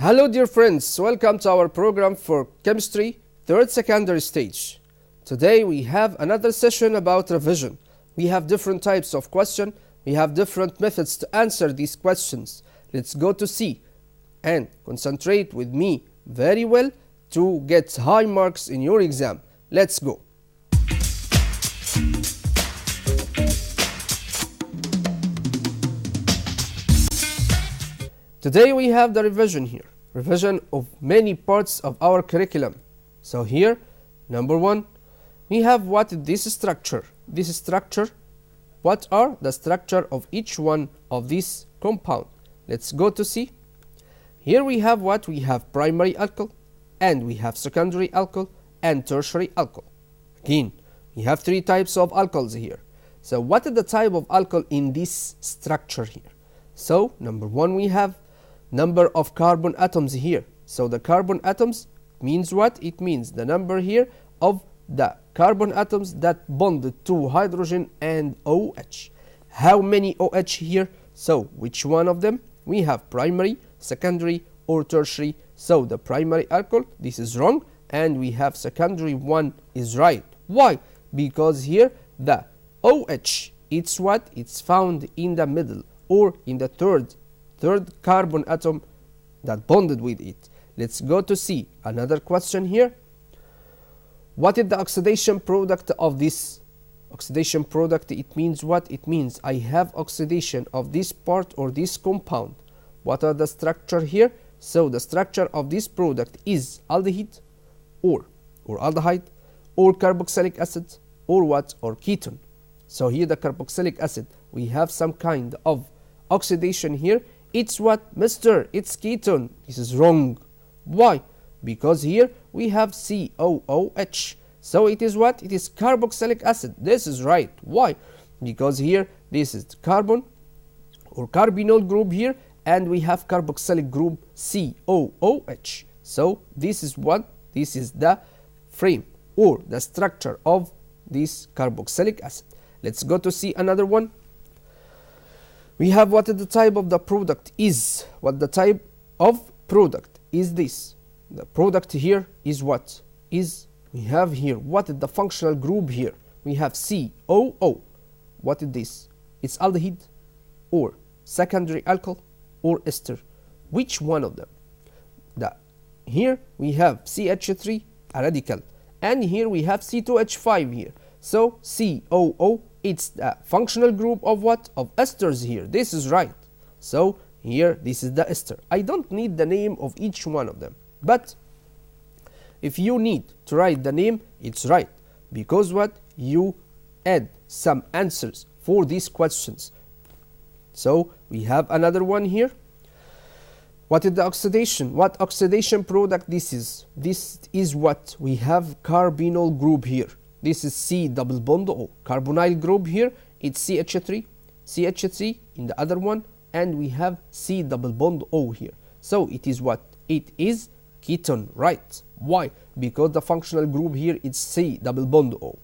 Hello dear friends, welcome to our program for chemistry, third secondary stage. Today we have another session about revision. We have different types of question, we have different methods to answer these questions. Let's go to see and concentrate with me very well to get high marks in your exam. Let's go. Today we have the revision here, revision of many parts of our curriculum. So here, number one, we have what is this structure. This structure, what are the structure of each one of these compound? Let's go to see. Here we have what? We have primary alkyl, and we have secondary alkyl, and tertiary alkyl. Again, we have three types of alkyls here. So what is the type of alkyl in this structure here? So number one, we have number of carbon atoms here. So the carbon atoms means what? It means the number here of the carbon atoms that bonded to hydrogen and OH. How many OH here? So which one of them? We have primary, secondary or tertiary. So the primary alkyl, this is wrong, and we have secondary one is right. Why? Because here the OH, it's what? It's found in the middle or in the third carbon atom that bonded with it. Let's go to see another question here. What is the oxidation product of this? Oxidation product, it means what? It means I have oxidation of this part or this compound. What are the structure here? So the structure of this product is aldehyde or aldehyde or carboxylic acid or what? Or ketone. So here the carboxylic acid, we have some kind of oxidation here. It's what, mister? It's ketone. This is wrong. Why? Because here we have COOH. So it is what? It is carboxylic acid. This is right. Why? Because here this is carbon or carbonyl group here, and we have carboxylic group COOH. So this is what? This is the frame or the structure of this carboxylic acid. Let's go to see another one. We have what the type of the product is. What the type of product is this? The product here is what? Is we have here what is the functional group here? We have COO. What is this? It's aldehyde or secondary alkyl or ester. Which one of them? Here we have CH3, a radical, and here we have C2H5 here. So COO, it's the functional group of what? Of esters here. This is right. So here this is the ester. I don't need the name of each one of them, but if you need to write the name, it's right, because what? You add some answers for these questions. So we have another one here. What is the oxidation? What oxidation product this is? This is what? We have carbonyl group here. This is C double bond O. Carbonyl group here, it's CH3 in the other one, and we have C double bond O here. So it is what? It is ketone, right? Why? Because the functional group here is C double bond O.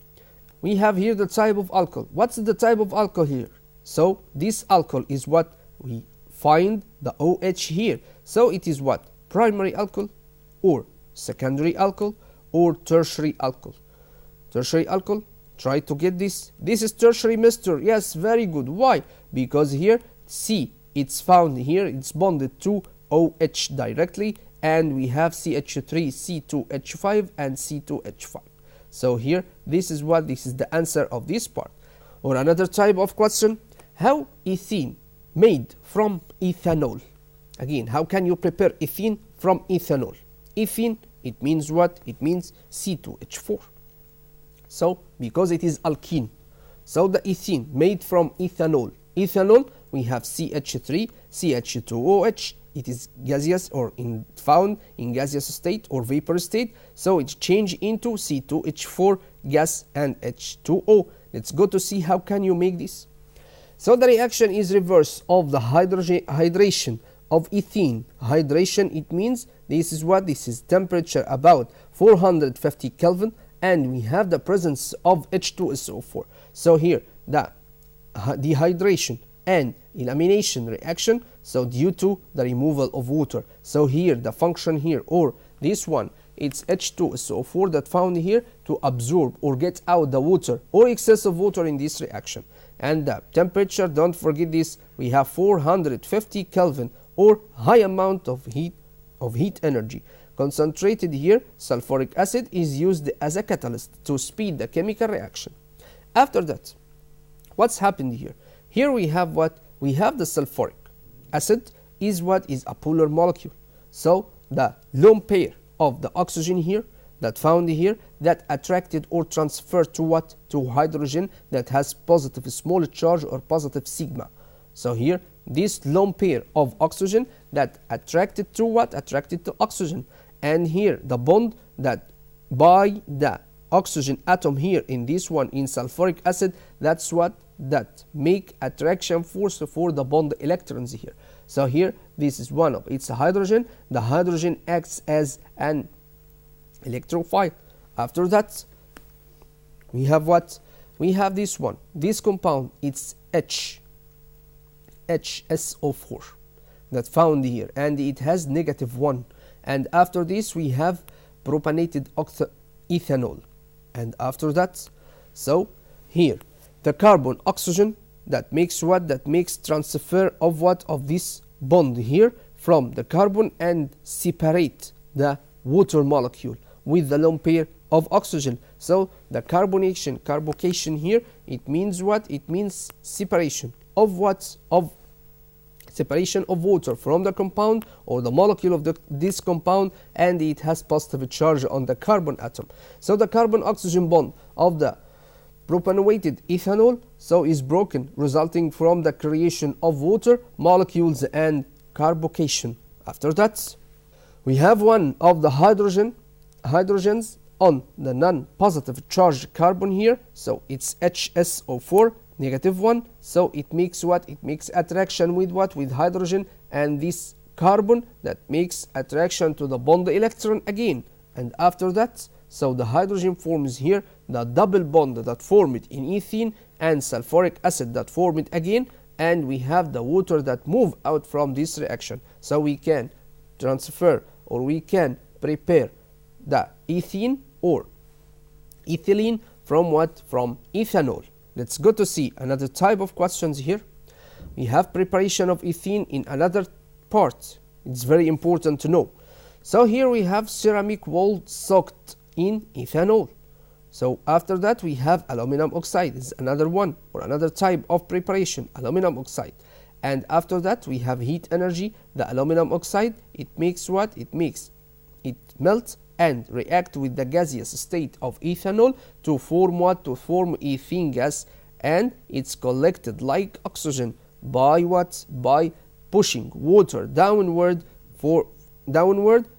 We have here the type of alcohol. What's the type of alcohol here? So this alcohol is what? We find the OH here. So it is what? Primary alcohol or secondary alcohol or tertiary alcohol. Tertiary alcohol, try to get this. This is tertiary, mister. Yes, very good. Why? Because here C, it's found here, it's bonded to OH directly, and we have CH3, C2H5 and C2H5. So here this is what? This is the answer of this part. Or another type of question, how ethene made from ethanol? Again, how can you prepare ethene from ethanol? Ethene, it means what? It means C2H4. So because it is alkene, so the ethene made from ethanol. Ethanol, we have CH3, CH2OH. It is gaseous or found in gaseous state or vapor state. So it's changed into C2H4 gas and H2O. Let's go to see how can you make this. So the reaction is reverse of the hydration of ethene. Hydration, it means this is what? This is temperature about 450 Kelvin, and we have the presence of H2SO4. So here the dehydration an elimination reaction, so due to the removal of water. So here the function here, or this one, it's H2SO4 that found here to absorb or get out the water or excessive water in this reaction. And the temperature, don't forget this, we have 450 Kelvin, or high amount of heat energy. Concentrated here, sulfuric acid is used as a catalyst to speed the chemical reaction. After that, what's happened here? Here we have what? We have the sulfuric acid is what? Is a polar molecule. So the lone pair of the oxygen here that found here that attracted or transferred to what? To hydrogen that has positive small charge or positive sigma. So here this lone pair of oxygen that attracted to what? Attracted to oxygen. And here the bond that by the oxygen atom here in this one in sulfuric acid, that's what? That make attraction force for the bond electrons here. So here this is one of its hydrogen. The hydrogen acts as an electrophile. After that we have what? We have this one. This compound, it's HSO4 that found here, and it has -1. And after this we have propanated ethanol. And after that, so here the carbon oxygen that makes what? That makes transfer of what? Of this bond here from the carbon and separate the water molecule with the lone pair of oxygen. So the carbocation here, it means what? It means separation of what? Of separation of water from the compound or the molecule of this compound, and it has positive charge on the carbon atom. So the carbon oxygen bond of the propanated ethanol so is broken, resulting from the creation of water molecules and carbocation. After that we have one of the hydrogens on the non-positive charged carbon here, so it's HSO4 -1. So it makes what? It makes attraction with what? With hydrogen and this carbon that makes attraction to the bond electron again. And after that, so the hydrogen forms here the double bond that formed in ethene and sulfuric acid that formed again, and we have the water that move out from this reaction. So we can transfer or we can prepare the ethene or ethylene from what? From ethanol. Let's go to see another type of questions here. We have preparation of ethene in another part. It's very important to know. So here we have ceramic wall soaked in ethanol. So after that we have aluminum oxide. Is another one or another type of preparation, aluminum oxide. And after that we have heat energy. The aluminum oxide, it makes what? It melts and react with the gaseous state of ethanol to form what? To form ethene gas, and it's collected like oxygen by what? By pushing water downward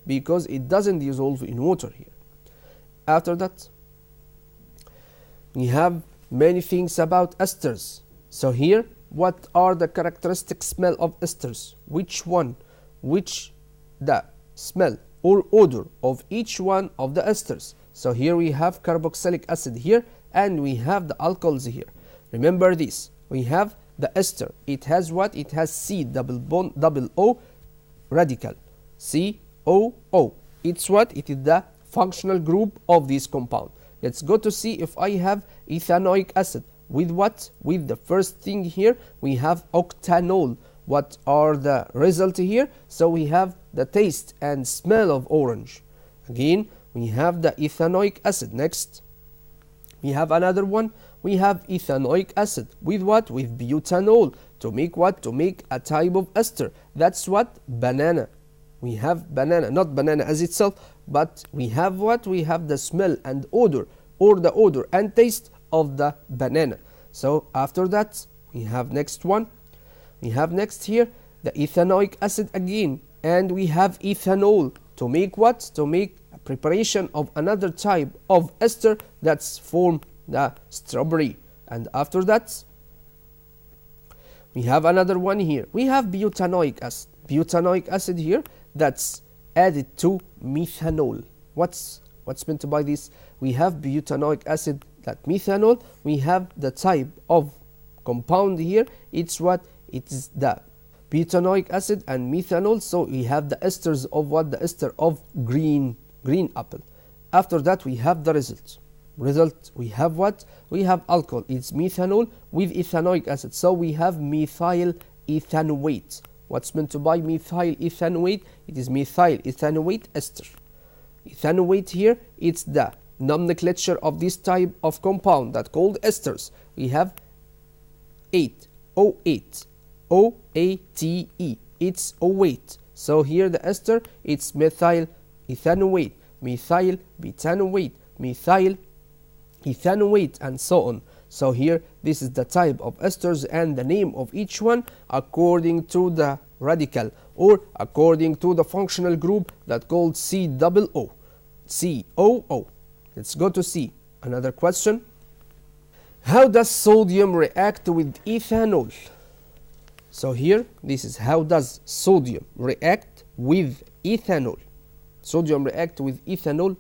because it doesn't dissolve in water here. After that we have many things about esters. So here, what are the characteristic smell of esters? Which one? Which the smell or odor of each one of the esters? So here we have carboxylic acid here, and we have the alcohols here. Remember this, we have the ester. It has what? It has C double O radical, COO. It's what? It is the functional group of this compound. Let's go to see if I have ethanoic acid with what? With the first thing here we have octanol. What are the result here? So we have the taste and smell of orange. Again we have the ethanoic acid. Next we have another one. We have ethanoic acid with what? With butanol to make what? To make a type of ester. That's what? Banana. We have banana, not banana as itself, but we have what? We have the smell and odor, or the odor and taste of the banana. So after that we have next one. We have next here the ethanoic acid again, and we have ethanol to make what? To make a preparation of another type of ester that's form the strawberry. And after that we have another one here. We have butanoic acid. Butanoic acid here that's added to methanol. What's meant by this? We have butanoic acid, that methanol. We have the type of compound here. It's what? It is the butanoic acid and methanol. So we have the esters of what? The ester of green apple. After that we have the result. We have what? We have alcohol. It's methanol with ethanoic acid. So we have methyl ethanoate. What's meant by methyl ethanoate? It is methyl ethanoate ester. Ethanoate here, it's the nomenclature of this type of compound that called esters. We have 8, O8, O-A-T-E. It's O8. So here the ester, it's methyl ethanoate, methyl butanoate, methyl ethanoate, and so on. So here this is the type of esters and the name of each one according to the radical or according to the functional group that called COO. COO. Let's go to C. Another question. How does sodium react with ethanol? So here this is how does sodium react with ethanol. Sodium react with ethanol.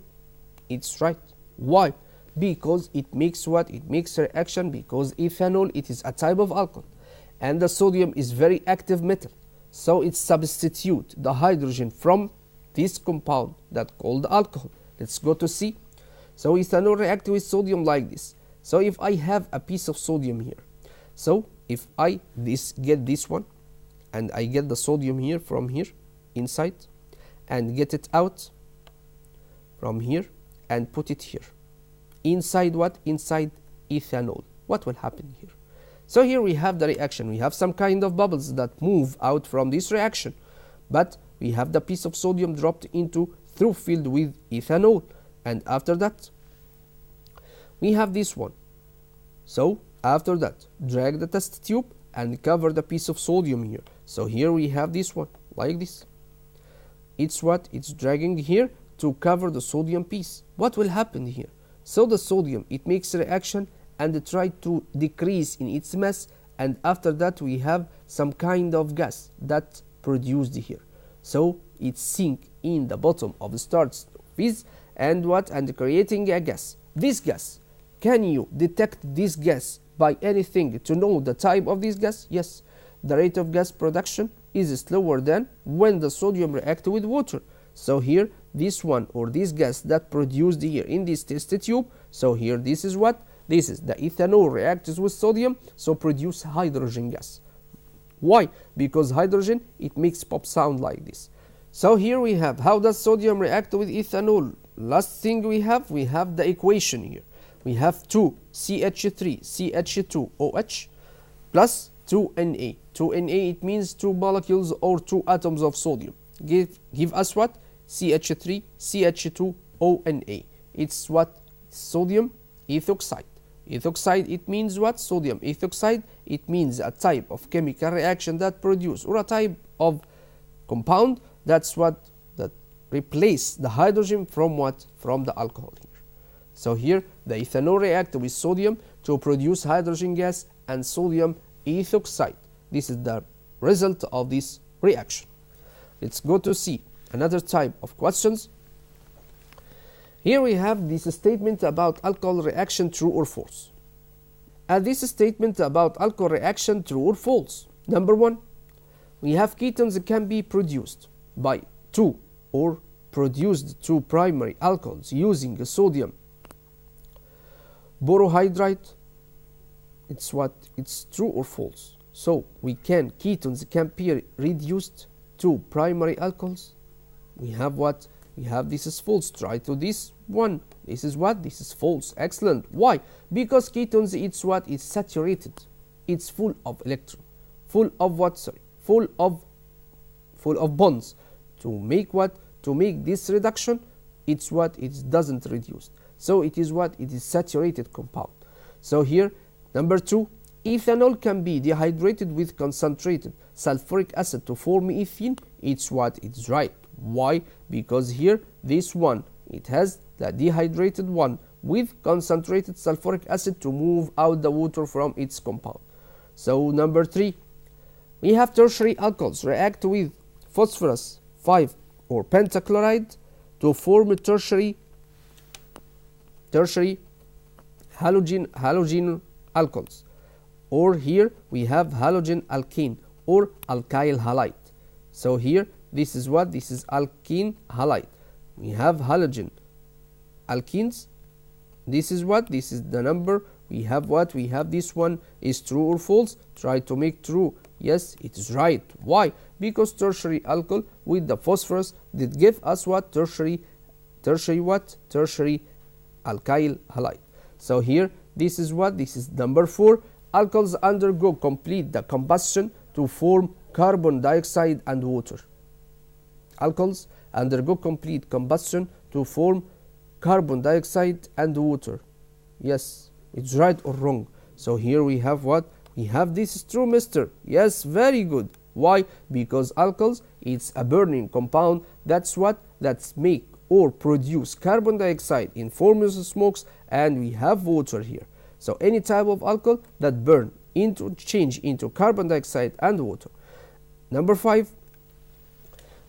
It's right. Why? Because it makes what? It makes reaction because ethanol, it is a type of alcohol and the sodium is very active metal. So it substitute the hydrogen from this compound that called alcohol. Let's go to C. So ethanol react with sodium like this. So if I have a piece of sodium here, so if I get this one and I get the sodium here from here inside and get it out from here and put it here inside what? Inside ethanol. What will happen here? So here we have the reaction. We have some kind of bubbles that move out from this reaction, but we have the piece of sodium dropped into through filled with ethanol, and after that we have this one. So after that, drag the test tube and cover the piece of sodium here. So here we have this one like this. It's what? It's dragging here to cover the sodium piece. What will happen here? So the sodium, it makes a reaction and try to decrease in its mass, and after that we have some kind of gas that produced here. So it sink in the bottom of the starch phase and what? And creating a gas. This gas, can you detect this gas by anything to know the type of this gas? Yes. The rate of gas production is slower than when the sodium reacts with water. So here this one or this gas that produced here in this test tube, so here this is what? This is the ethanol reacts with sodium, so produce hydrogen gas. Why? Because hydrogen, it makes pop sound like this. So here we have how does sodium react with ethanol. Last thing we have the equation here. We have 2CH3 CH2OH plus 2Na. 2Na, it means 2 molecules or 2 atoms of sodium. Give us what? CH3 CH2ONa. It's what? Sodium ethoxide. Ethoxide, it means what? Sodium ethoxide, it means a type of chemical reaction that produce or a type of compound that's what? That replace the hydrogen from what? From the alcohol here. So here the ethanol react with sodium to produce hydrogen gas and sodium ethoxide. This is the result of this reaction. Let's go to C. Another type of questions. Here we have this statement about alcohol reaction, true or false. And this statement about alcohol reaction, true or false. Number 1, we have ketones can be produced by 2 or produced 2 primary alcohols using sodium borohydride. It's what? It's true or false. So we can, ketones can be reduced to primary alcohols. We have what? We have this is false. Try to this one. This is what? This is false. Excellent. Why? Because ketones, it's what? It's saturated. It's full of electron. Full of what? Sorry. Full of bonds. To make what? To make this reduction, it's what? It doesn't reduce. So it is what? It is saturated compound. So here, number 2, ethanol can be dehydrated with concentrated sulfuric acid to form ethene. It's what? It's right. Why? Because here this one, it has the dehydrated one with concentrated sulfuric acid to move out the water from its compound. So number 3, we have tertiary alcohols react with phosphorus 5 or pentachloride to form tertiary halogen alcohols. or here we have halogen alkane or alkyl halide. So here this is what? This is alkene halide. We have halogen alkenes. This is what? This is the number. We have what? We have this one is true or false. Try to make true. Yes, it is right. Why? Because tertiary alcohol with the phosphorus did give us what? Tertiary what? Tertiary alkyl halide. So here this is what? This is number 4. Alcohols undergo complete the combustion to form carbon dioxide and water. Alcohols undergo complete combustion to form carbon dioxide and water. Yes, it's right or wrong. So here we have what? We have this is true, mister. Yes, very good. Why? Because alcohols, it's a burning compound. That's what? That's make or produce carbon dioxide in form of smokes, and we have water here. So any type of alcohol that burn into change into carbon dioxide and water. Number 5,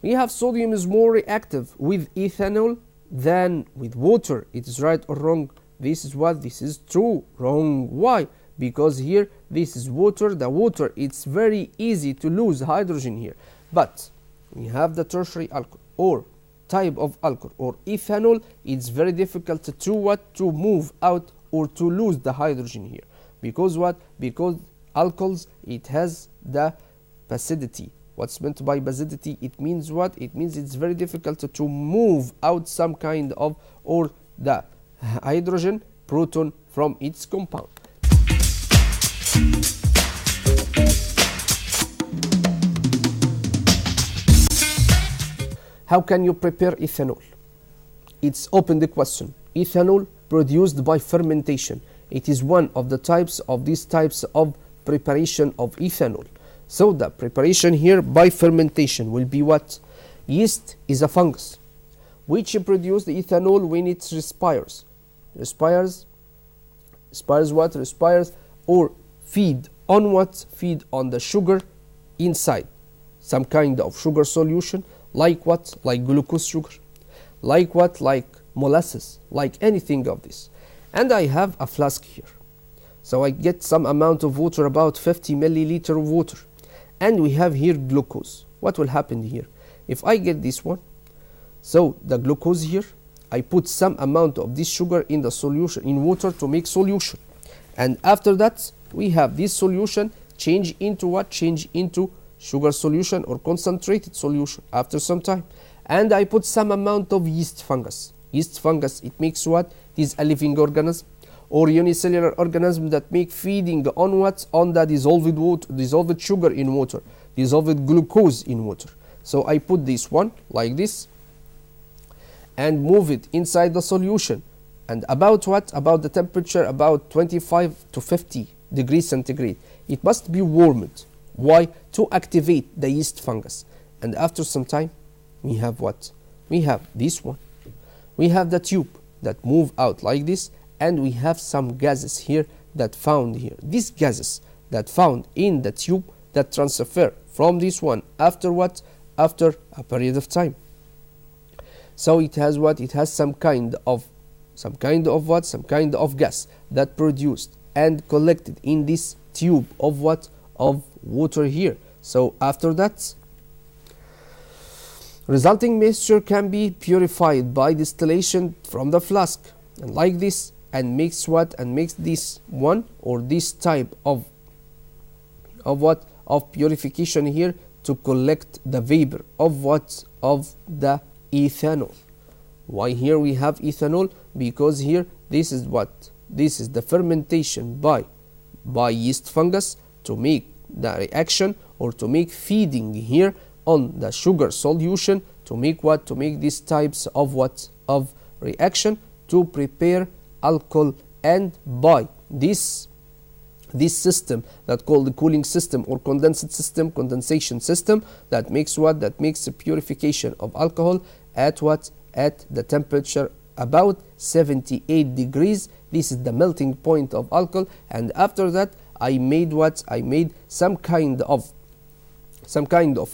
we have sodium is more reactive with ethanol than with water. It is right or wrong? This is what? This is true. Wrong. Why? Because here this is water. The water, it's very easy to lose hydrogen here. But we have the tertiary alcohol or type of alcohol or ethanol. It's very difficult to what? To move out or to lose the hydrogen here. Because what? Because alcohols, it has the acidity. What's meant by acidity? It means what? It means it's very difficult to move out some kind of or the hydrogen proton from its compound. How can you prepare ethanol? It's open the question. Ethanol produced by fermentation. It is one of the types of these types of preparation of ethanol. So the preparation here by fermentation will be what? Yeast is a fungus which produces the ethanol when it respires. Respires what? Respires or feed on what? Feed on the sugar inside. Some kind of sugar solution, like what? Like glucose sugar. Like what? Like molasses, like anything of this. And I have a flask here. So I get some amount of water, about 50 milliliter of water. And we have here glucose. What will happen here? If I get this one, so the glucose here, I put some amount of this sugar in the solution, in water to make solution. And after that, we have this solution change into what? Change into sugar solution or concentrated solution after some time. And I put some amount of yeast fungus. Yeast fungus, it makes what? It is a living organism or unicellular organism that make feeding on what? On the dissolved water, dissolved sugar in water, dissolved glucose in water. So I put this one like this and move it inside the solution. And about what? About the temperature, about 25 to 50 degrees centigrade. It must be warmed. Why? To activate the yeast fungus. And after some time, we have what? We have this one. We have the tube that move out like this, and we have some gases here that found here. These gases that found in the tube that transfer from this one after what? After a period of time. So it has what? It has some kind of what? Some kind of gas that produced and collected in this tube of what? Of water here. So after that, resulting mixture can be purified by distillation from the flask, and like this, and makes what? And makes this one or this type of what? Of purification here to collect the vapor of what? Of the ethanol. Why here we have ethanol? Because here this is what? This is the fermentation by yeast fungus to make the reaction or to make feeding here on the sugar solution to make what? To make these types of what? Of reaction to prepare alcohol, and by this system that called the cooling system or condensation system that makes what? That makes the purification of alcohol at what? At the temperature about 78 degrees. This is the melting point of alcohol, and after that I made what? I made some kind of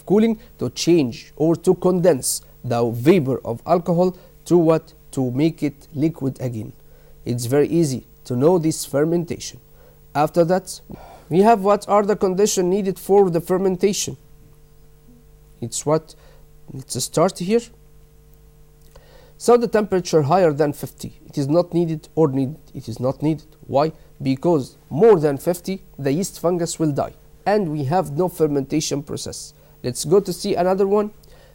cooling to change or to condense the vapor of alcohol to what? To make it liquid again. It's very easy to know this fermentation. After that, we have what are the conditions needed for the fermentation. It's what, let's start here. So the temperature higher than 50, it is not needed, or it is not needed. Why? Because more than 50, the yeast fungus will die, and we have no fermentation process. Let's go to see another one.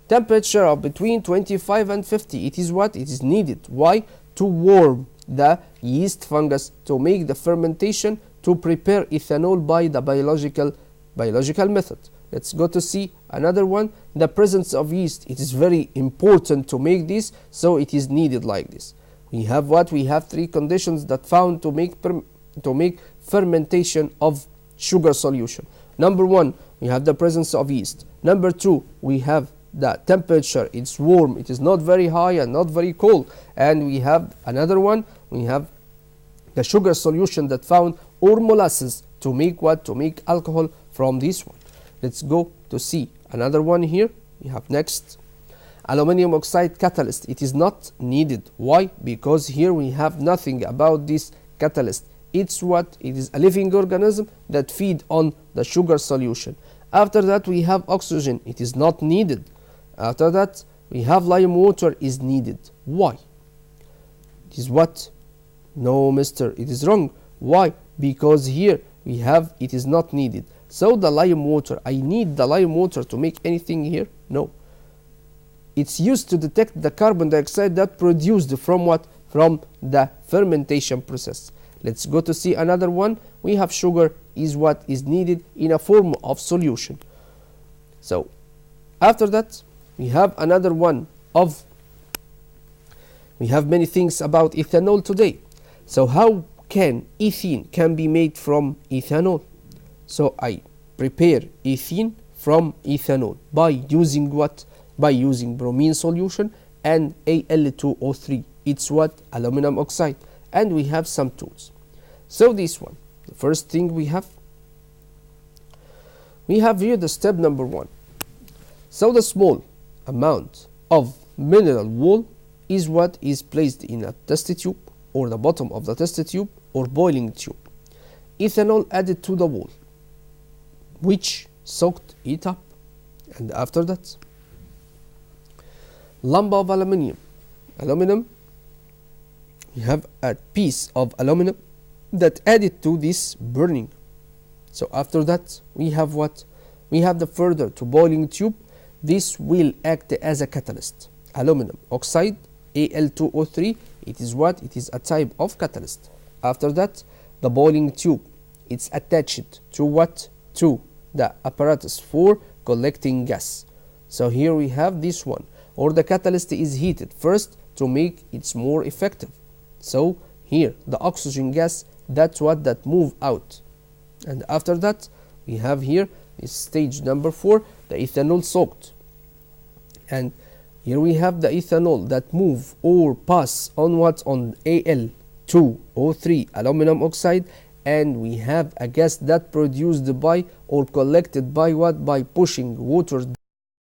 Temperature of between 25 and 50, it is what? It is needed. Why? To warm the yeast fungus, to make the fermentation, to prepare ethanol by the biological method. Let's go to see another one. The presence of yeast, it is very important to make this, so it is needed like this. We have what? We have three conditions that found to make fermentation of sugar solution. Number one, we have the presence of yeast. Number two, we have the temperature, it's warm, it is not very high and not very cold. And we have another one, we have the sugar solution that found, or molasses, to make what? To make alcohol from this one. Let's go to see another one here. We have next, aluminum oxide catalyst. It is not needed. Why? Because here we have nothing about this catalyst. It's what? It is a living organism that feed on the sugar solution. After that we have oxygen. It is not needed. After that we have lime water is needed. Why? It is what? No, mister, it is wrong. Why? Because here we have it is not needed. So the lime water, I need the lime water to make anything here? No. It's used to detect the carbon dioxide that produced from what? From the fermentation process. Let's go to see another one. We have sugar is what is needed in a form of solution. So after that we have another one of, we have many things about ethanol today. So how can ethene can be made from ethanol? So I prepare ethene from ethanol by using what? By using bromine solution and Al2O3. It's what? Aluminum oxide. And we have some tools. So this one, the first thing we have here the step number one. So the small amount of mineral wool is what is placed in a test tube, or the bottom of the test tube, or boiling tube. Ethanol added to the wool, which soaked it up. And after that, lump of aluminum. We have a piece of aluminum that added to this burning. So after that we have what? We have the further to boiling tube. This will act as a catalyst. Aluminum oxide, Al2O3, it is what? It is a type of catalyst. After that, the boiling tube, it's attached to what? To the apparatus for collecting gas. So here we have this one, or the catalyst is heated first to make it more effective. So here the oxygen gas, that's what that move out. And after that we have here is stage number 4, the ethanol soaked. And here we have the ethanol that move or pass on what? On Al2O3, aluminum oxide, and we have a gas that produced by or collected by what? By pushing water